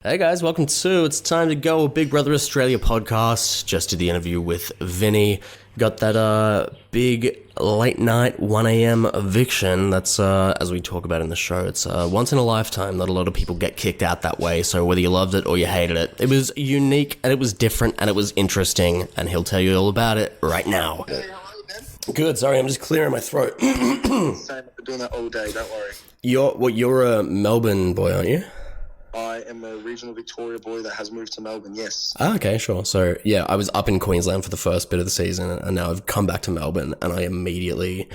Hey guys, welcome to It's Time to Go, a Big Brother Australia podcast. Just did the interview with Vinnie. Got that big late night 1am eviction. That's, as we talk about in the show, it's once in a lifetime. Not a lot of people get kicked out that way, so whether you loved it or you hated it, it was unique and it was different and it was interesting, and he'll tell you all about it right now. Hey, how are you, man? Good, sorry, I'm just clearing my throat. Same, I've been doing that all day, don't worry. You're a Melbourne boy, aren't you? I am a regional Victoria boy that has moved to Melbourne, yes. Ah, okay, sure. So, yeah, I was up in Queensland for the first bit of the season, and now I've come back to Melbourne, and I immediately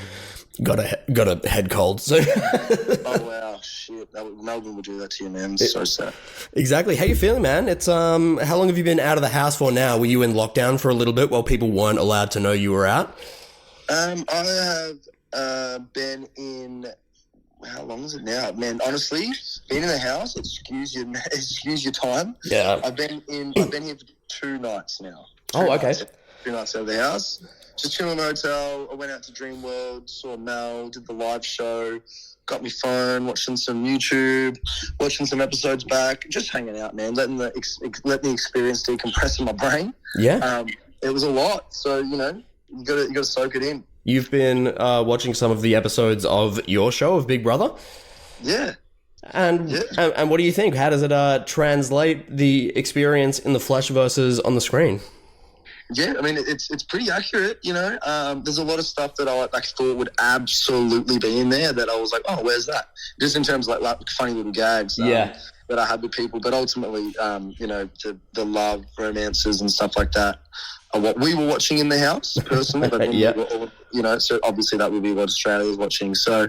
got a head cold. So, Oh, wow, shit. Melbourne would do that to you, man. It's so sad. exactly. How you feeling, man? It's how long have you been out of the house for now? Were you in lockdown for a little bit while people weren't allowed to know you were out? I have been in... How long is it now? Man, honestly, being in the house, excuse your time. Yeah. I've been here for 2 nights now. Oh, okay. 2 nights out of the house. Just chilling in the hotel. I went out to Dreamworld, saw Mel, did the live show, got my phone, watching some YouTube, watching some episodes back, just hanging out, man, letting the experience decompress in my brain. Yeah. It was a lot, so you gotta soak it in. You've been watching some of the episodes of your show of Big Brother. Yeah. And what do you think? How does it translate the experience in the flesh versus on the screen? Yeah, I mean, it's pretty accurate, There's a lot of stuff that I thought would absolutely be in there that I was like, oh, where's that? Just in terms of like funny little gags that I had with people. But ultimately, the love, romances and stuff like that are what we were watching in the house, personally. But then we were all, so obviously that would be what Australia is watching. So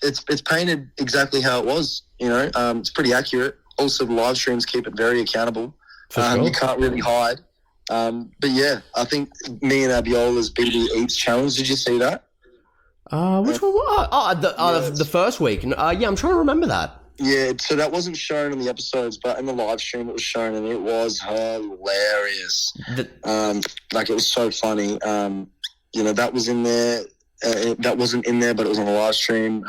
it's painted exactly how it was, It's pretty accurate. Also, the live streams keep it very accountable. Sure. You can't really hide. But yeah, I think me and Abiola's BB Eats challenge. Did you see that? Which one? The first week. Yeah, I'm trying to remember that. Yeah, so that wasn't shown in the episodes, but in the live stream it was shown, and it was hilarious. It was so funny. That was in there. That wasn't in there, but it was on the live stream.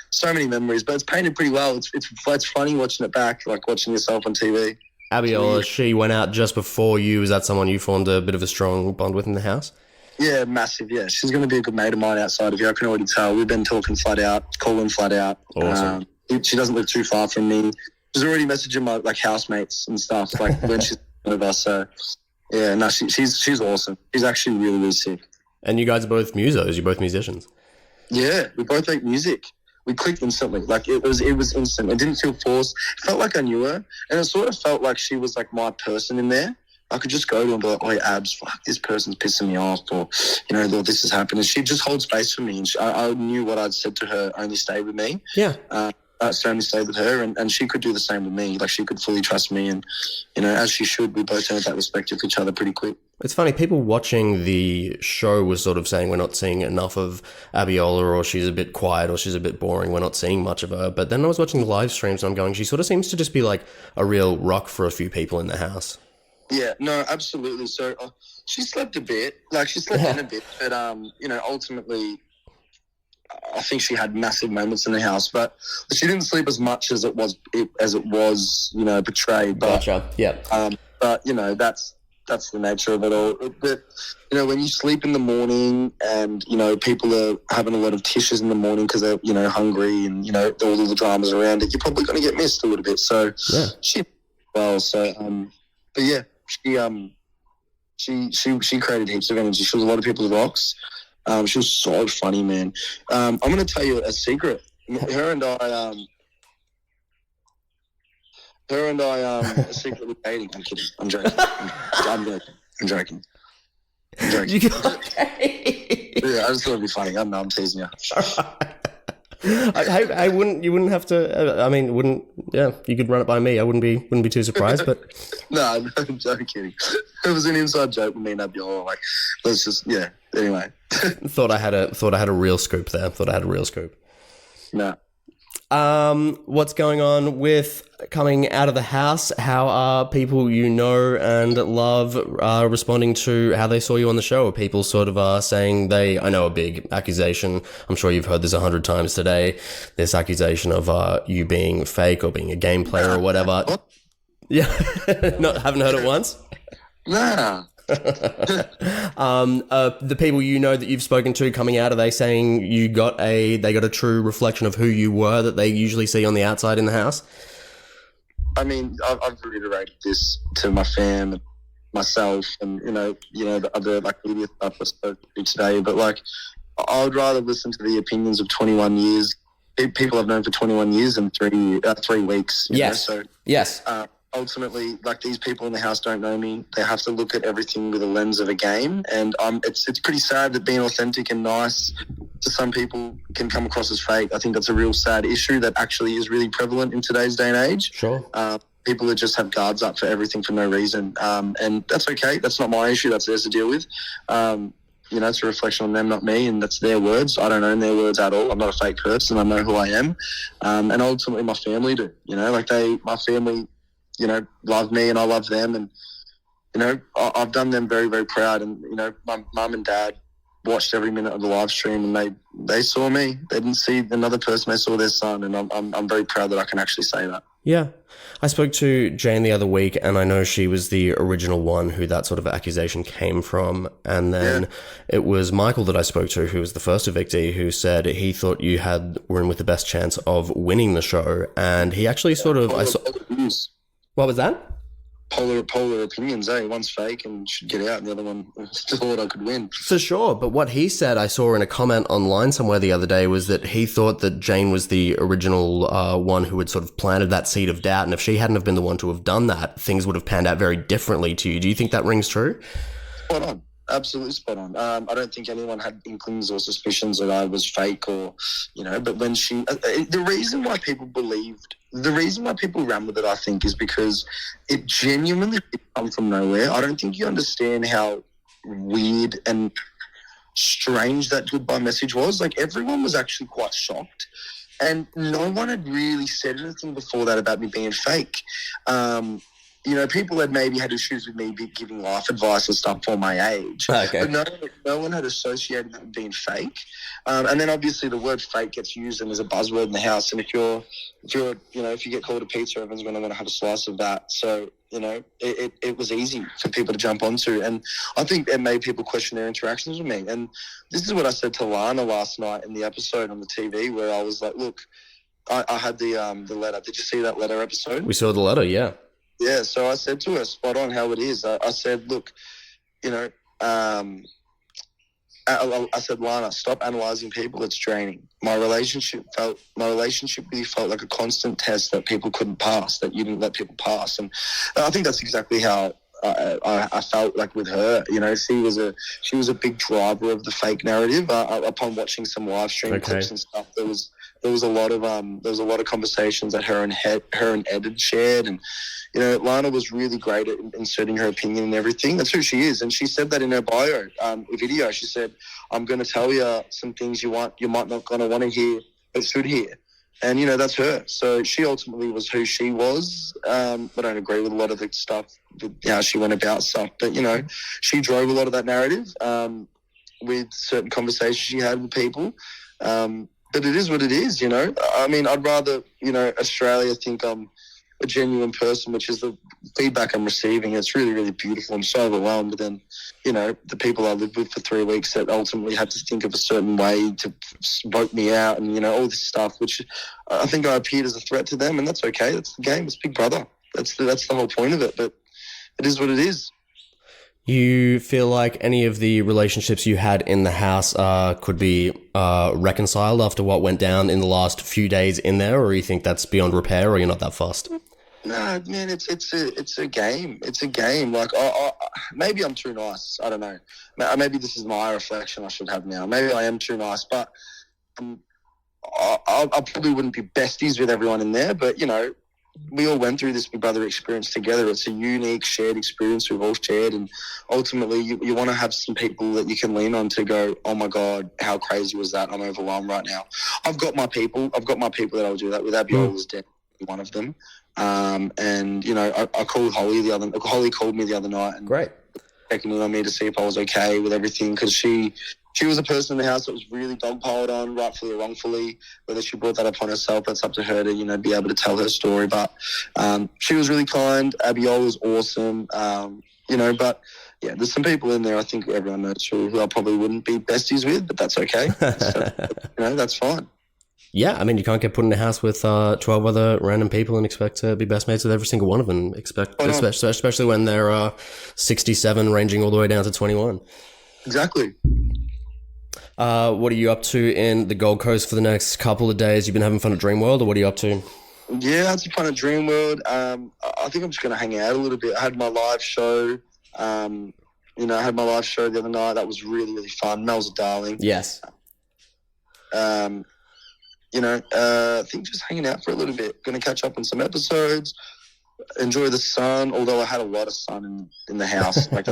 So many memories, but it's painted pretty well. It's funny watching it back, like watching yourself on TV. Abiola, she went out just before you. Is that someone you formed a bit of a strong bond with in the house? Yeah, massive, yeah. She's going to be a good mate of mine outside of here. I can already tell. We've been talking flat out, calling flat out. Awesome. She doesn't live too far from me. She's already messaging my, housemates and stuff, when she's over. So, yeah, no, she's awesome. She's actually really, really sick. And you guys are both musos. You're both musicians. Yeah, we both make music. We clicked instantly. It was instant. It didn't feel forced. It felt like I knew her, and it sort of felt like she was like my person in there. I could just go to her and be like, "Oh, Abs, fuck, this person's pissing me off," or this has happened. And she'd just hold space for me, and I knew what I'd said to her only stayed with me. Yeah. Only stayed with her, and she could do the same with me. Like, she could fully trust me, and as she should. We both had that respect of each other pretty quick. It's funny, people watching the show were sort of saying we're not seeing enough of Abiola, or she's a bit quiet, or she's a bit boring, we're not seeing much of her. But then I was watching the live streams and I'm going, she sort of seems to just be like a real rock for a few people in the house. Yeah, no, absolutely. So she slept a bit, she slept in a bit, but ultimately I think she had massive moments in the house, but she didn't sleep as much as it was portrayed. But, gotcha. Yeah. But that's the nature of it all. But when you sleep in the morning, and people are having a lot of tissues in the morning because they're hungry, and all of the dramas around it, you're probably going to get missed a little bit. So yeah. But yeah, she created heaps of energy. She was a lot of people's rocks. She was so funny, man. I'm going to tell you a secret. Her and I are secretly dating. I'm kidding. I'm joking. I'm joking. Okay. Yeah, I just thought it'd be funny. I'm teasing you. I wouldn't. You wouldn't have to. I mean, wouldn't. Yeah, you could run it by me. I wouldn't be too surprised. But no, I'm kidding. It was an inside joke with me and Abiola. Let's just Anyway, thought I had a real scoop there. No. What's going on with coming out of the house? How are people you know and love responding to how they saw you on the show? Are people sort of saying I know a big accusation, I'm sure you've heard this 100 times today, this accusation of you being fake or being a game player or whatever. Yeah, haven't heard it once? Nah. The people you know that you've spoken to coming out, are they saying they got a true reflection of who you were that they usually see on the outside in the house? I mean, I've reiterated this to my fam, myself, and the other media stuff I spoke to today. But I would rather listen to the opinions of 21 years, people I've known for 21 years, than 3 weeks. Yes. Yes. Ultimately, these people in the house don't know me. They have to look at everything with a lens of a game, and it's pretty sad that being authentic and nice to some people can come across as fake. I think that's a real sad issue that actually is really prevalent in today's day and age. Sure. People that just have guards up for everything for no reason, and that's okay. That's not my issue. That's theirs to deal with. It's a reflection on them, not me, and that's their words. I don't own their words at all. I'm not a fake person. I know who I am, and ultimately my family do. My family, love me and I love them, and I've done them very, very proud. And my mum and dad watched every minute of the live stream, and they saw me. They didn't see another person. They saw their son, and I'm very proud that I can actually say that. Yeah. I spoke to Jane the other week, and I know she was the original one who that sort of accusation came from. And then it was Michael that I spoke to, who was the first evictee, who said he thought you were in with the best chance of winning the show. And he actually what was that? Polar opinions, eh? One's fake and should get out, and the other one still thought I could win. For sure, but what he said, I saw in a comment online somewhere the other day, was that he thought that Jane was the original one who had sort of planted that seed of doubt, and if she hadn't have been the one to have done that, things would have panned out very differently to you. Do you think that rings true? Spot on. Absolutely spot on. I don't think anyone had inklings or suspicions that I was fake but when the reason why people ran with it, I think, is because it genuinely did come from nowhere. I don't think you understand how weird and strange that goodbye message was. Everyone was actually quite shocked, and no one had really said anything before that about me being fake. People had maybe had issues with me giving life advice and stuff for my age. Okay. But no one had associated that with being fake. And then obviously the word fake gets used and there's a buzzword in the house. And if you get called a pizza, everyone's going to want to have a slice of that. So, it was easy for people to jump onto. And I think it made people question their interactions with me. And this is what I said to Lana last night in the episode on the TV, where I was like, look, I had the letter. Did you see that letter episode? We saw the letter, yeah. Yeah, so I said to her, spot on how it is. I said, look, I said, Lana, stop analysing people. It's draining. My relationship with you felt like a constant test that people couldn't pass, that you didn't let people pass. And I think that's exactly how I felt like with her. She was a big driver of the fake narrative. Upon watching some live stream clips and stuff, there was a lot of conversations that her and Ed had shared, and Lana was really great at inserting her opinion and everything. That's who she is, and she said that in her bio video. She said, "I'm going to tell you some things you might not going to want to hear, but should hear." And that's her. So she ultimately was who she was. I don't agree with a lot of the stuff, how she went about stuff, but she drove a lot of that narrative with certain conversations she had with people. But it is what it is, I mean, I'd rather, Australia think I'm a genuine person, which is the feedback I'm receiving. It's really, really beautiful. I'm so overwhelmed. But then, the people I lived with for 3 weeks that ultimately had to think of a certain way to vote me out and, all this stuff, which I think I appeared as a threat to them. And that's okay. That's the game. It's Big Brother. That's the whole point of it. But it is what it is. You feel like any of the relationships you had in the house could be reconciled after what went down in the last few days in there, or you think that's beyond repair, or you're not that fussed? No, man, it's a game. It's a game. Maybe I'm too nice. I don't know. Maybe this is my reflection I should have now. Maybe I am too nice, but I probably wouldn't be besties with everyone in there. But we all went through this Big Brother experience together. It's a unique shared experience we've all shared, and ultimately you want to have some people that you can lean on to go, oh my God, how crazy was that? I'm overwhelmed right now. I've got my people that I'll do that with. Abiol was definitely one of them. And you know, I called Holly called me the other night and great, checking in on me to see if I was okay with everything, because she was a person in the house that was really dogpiled on, rightfully or wrongfully. Whether she brought that upon herself, that's up to her to, you know, be able to tell her story. But she was really kind. Abiol was awesome. You know, but yeah, there's some people in there I think everyone knows who I probably wouldn't be besties with, but that's okay. So, you know, that's fine. Yeah, I mean, you can't get put in a house with 12 other random people and expect to be best mates with every single one of them, especially when they're 67, ranging all the way down to 21. Exactly. What are you up to in the Gold Coast for the next couple of days? You've been having fun at Dreamworld, or what are you up to? Yeah, I had some fun at Dreamworld. I think I'm just going to hang out a little bit. I had my live show. You know, I had my live show the other night. That was really, really fun. Mel's a darling. Yes. You know, I think just hanging out for a little bit. Going to catch up on some episodes. Enjoy the sun, although I had a lot of sun in the house. Like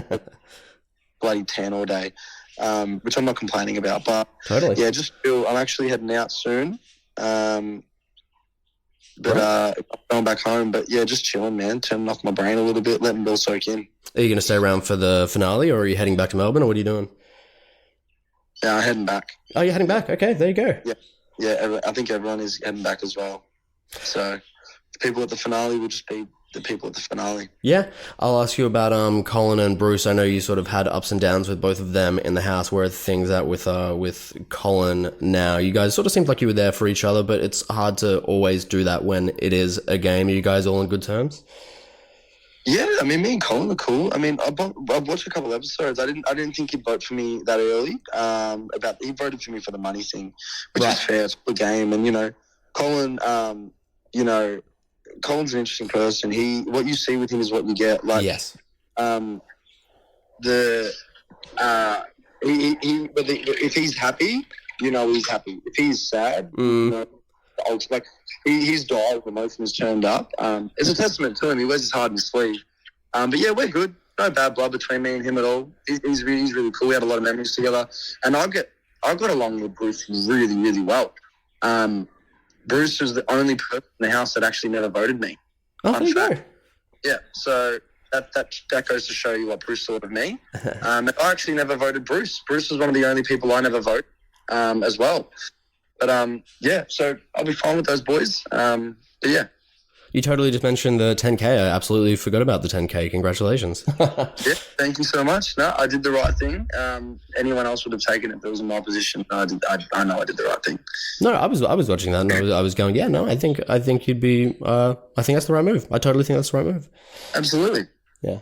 bloody tan all day. Which I'm not complaining about, but totally. Yeah, just feel I'm actually heading out soon. I'm going back home, but yeah, just chilling, man, turning off my brain a little bit, letting it all soak in. Are you going to stay around for the finale, or are you heading back to Melbourne, or what are you doing? Yeah, I'm heading back. Oh, you're heading back? Okay, there you go. Yeah, I think everyone is heading back as well. So the people at the finale will just be the people at the finale. Yeah, I'll ask you about Colin and Bruce. I know you sort of had ups and downs with both of them in the house. Where are things at with Colin now? You guys sort of seemed like you were there for each other, but it's hard to always do that when it is a game. Are you guys all in good terms? Yeah, I mean, me and Colin are cool. I mean, I've watched a couple of episodes. I didn't think he'd vote for me that early. He voted for me for the money thing, which is fair. It's a good game, and you know, Colin. You know, Colin's an interesting person. What you see with him is what you get. Like, yes. If he's happy, you know he's happy. If he's sad, you know, like his dial of emotions turned up. It's a testament to him. He wears his heart on his sleeve. But yeah, we're good. No bad blood between me and him at all. He's really cool. We had a lot of memories together, and I got along with Bruce really, really well. Bruce was the only person in the house that actually never voted me. Oh, there you go. Yeah, so that goes to show you what Bruce thought of me. I actually never voted Bruce. Bruce was one of the only people I never voted as well. But yeah, so I'll be fine with those boys. But yeah. You totally just mentioned the 10K. I absolutely forgot about the 10K. Congratulations. Yeah, thank you so much. No, I did the right thing. Anyone else would have taken it if it was in my position. I know I did the right thing. No, I was watching that and I was going, yeah, no, I think you'd be, I think that's the right move. I totally think that's the right move. Absolutely. Yeah.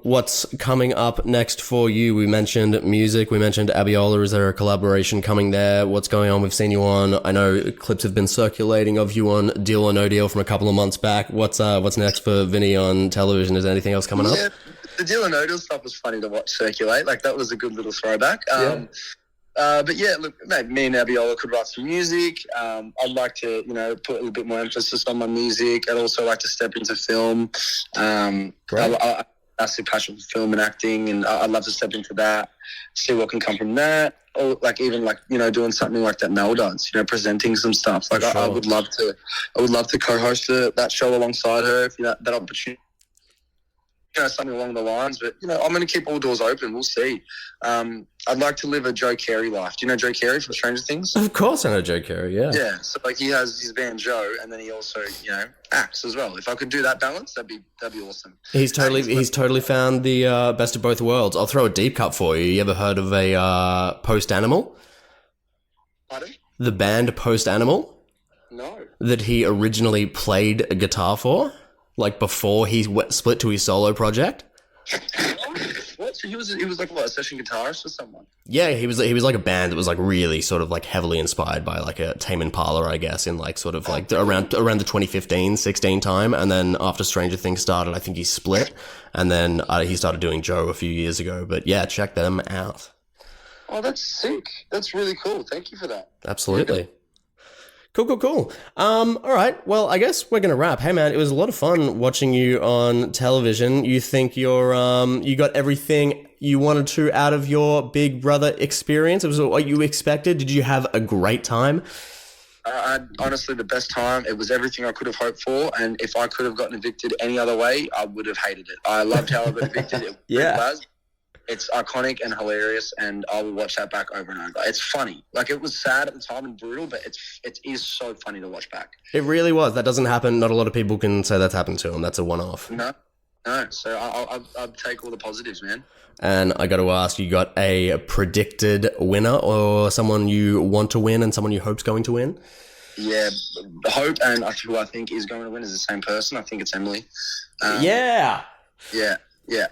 What's coming up next for you? We mentioned music. We mentioned Abiola. Is there a collaboration coming there? What's going on? We've seen you on, I know clips have been circulating of you on Deal or No Deal from a couple of months back. What's next for Vinnie on television? Is there anything else coming up? Yeah, the Deal or No Deal stuff was funny to watch circulate. Like, that was a good little throwback. But yeah, look, mate, me and Abiola could write some music. I'd like to, you know, put a little bit more emphasis on my music. I'd also like to step into film. I massive passion for film and acting, and I'd love to step into that, see what can come from that. Or like, even like, you know, doing something like that Mel does, you know, presenting some stuff. Like, sure. I would love to co-host that show alongside her if that opportunity. You know, something along the lines, but you know, I'm going to keep all doors open. We'll see. I'd like to live a Joe Carey life. Do you know Joe Carey from Stranger Things? Of course, I know Joe Carey. Yeah. Yeah. So like, he has his band Joe, and then he also, you know, acts as well. If I could do that balance, that'd be awesome. He's totally found the best of both worlds. I'll throw a deep cut for you. You ever heard of a Post Animal? Pardon? The band Post Animal? No. That he originally played a guitar for. Like before he split to his solo project. What? So he was like what, a session guitarist or someone? Yeah, he was like a band that was like really sort of like heavily inspired by like a Tame Impala, I guess, in like sort of like around the 2015-16 time. And then after Stranger Things started, I think he split, and then he started doing Joe a few years ago. But yeah, check them out. Oh, that's sick. That's really cool. Thank you for that. Absolutely. Cool. All right. Well, I guess we're gonna wrap. Hey, man, it was a lot of fun watching you on television. You think you got everything you wanted to out of your Big Brother experience? It was what you expected. Did you have a great time? I had honestly the best time. It was everything I could have hoped for, and if I could have gotten evicted any other way, I would have hated it. I loved how I got evicted. It was It's iconic and hilarious, and I will watch that back over and over. It's funny. Like, it was sad at the time and brutal, but it is so funny to watch back. It really was. That doesn't happen. Not a lot of people can say that's happened to them. That's a one-off. No. So I'll take all the positives, man. And I got to ask, you got a predicted winner or someone you want to win and someone you hope's going to win? Yeah, hope and who I think is going to win is the same person. I think it's Emily. Yeah.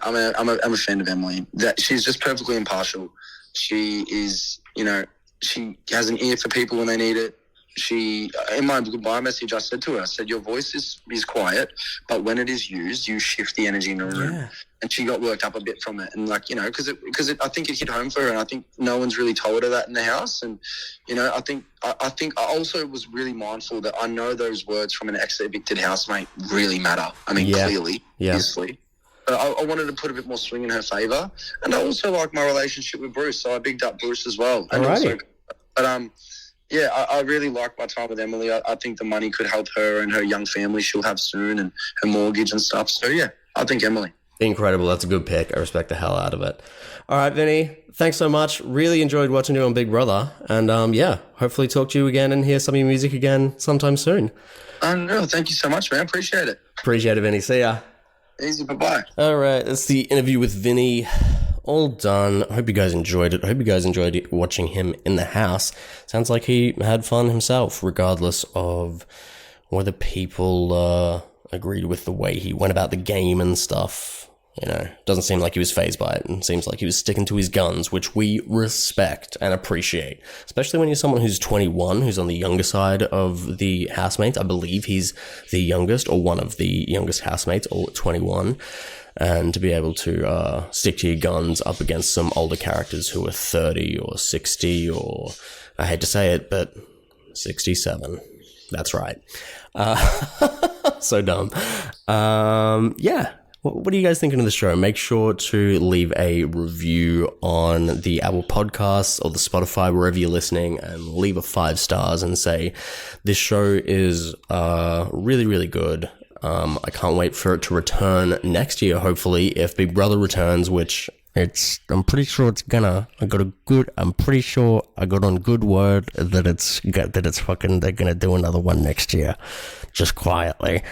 I'm a fan of Emily. That she's just perfectly impartial. She is, she has an ear for people when they need it. She, in my goodbye message, I said to her, your voice is quiet, but when it is used, you shift the energy in the room. Yeah. And she got worked up a bit from it. And because I think it hit home for her, and I think no one's really told her that in the house. And, I think I also was really mindful that I know those words from an ex-evicted housemate really matter. I mean, clearly, obviously. But I wanted to put a bit more swing in her favour. And I also like my relationship with Bruce, so I bigged up Bruce as well. And I really like my time with Emily. I think the money could help her and her young family she'll have soon, and her mortgage and stuff. So, I think Emily. Incredible. That's a good pick. I respect the hell out of it. All right, Vinny, thanks so much. Really enjoyed watching you on Big Brother. And, hopefully talk to you again and hear some of your music again sometime soon. No, thank you so much, man. Appreciate it. Appreciate it, Vinny. See ya. Easy. Bye-bye. All right, that's the interview with Vinny. All done. I hope you guys enjoyed it. I hope you guys enjoyed watching him in the house. Sounds like he had fun himself, regardless of whether people agreed with the way he went about the game and stuff. Doesn't seem like he was fazed by it, and seems like he was sticking to his guns, which we respect and appreciate. Especially when you're someone who's 21, who's on the younger side of the housemates. I believe he's the youngest, or one of the youngest housemates, all at 21. And to be able to stick to your guns up against some older characters who are 30 or 60 or, I hate to say it, but 67. That's right. So dumb. What are you guys thinking of the show? Make sure to leave a review on the Apple Podcasts or the Spotify, wherever you're listening, and leave a 5 stars and say, this show is really, really good. I can't wait for it to return next year, hopefully, if Big Brother returns, which I'm pretty sure it's gonna. I'm pretty sure I got on good word that they're gonna do another one next year, just quietly.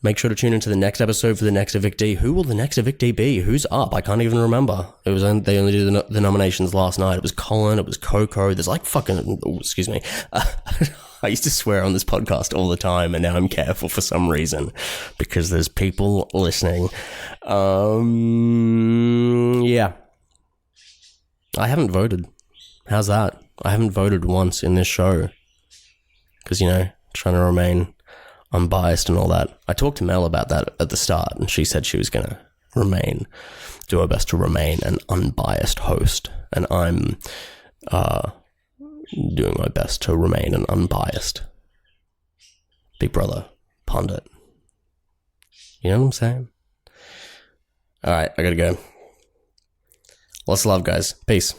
Make sure to tune into the next episode for the next evictee. Who will the next evictee be? Who's up? I can't even remember. They only did the nominations last night. It was Colin. It was Coco. There's like fucking... excuse me. I used to swear on this podcast all the time, and now I'm careful for some reason because there's people listening. I haven't voted. How's that? I haven't voted once in this show because, trying to remain unbiased and all that. I talked to Mel about that at the start, and she said she was going to do her best to remain an unbiased host, and I'm doing my best to remain an unbiased Big Brother pundit. You know what I'm saying? All right, I gotta go. Lots of love, guys. Peace.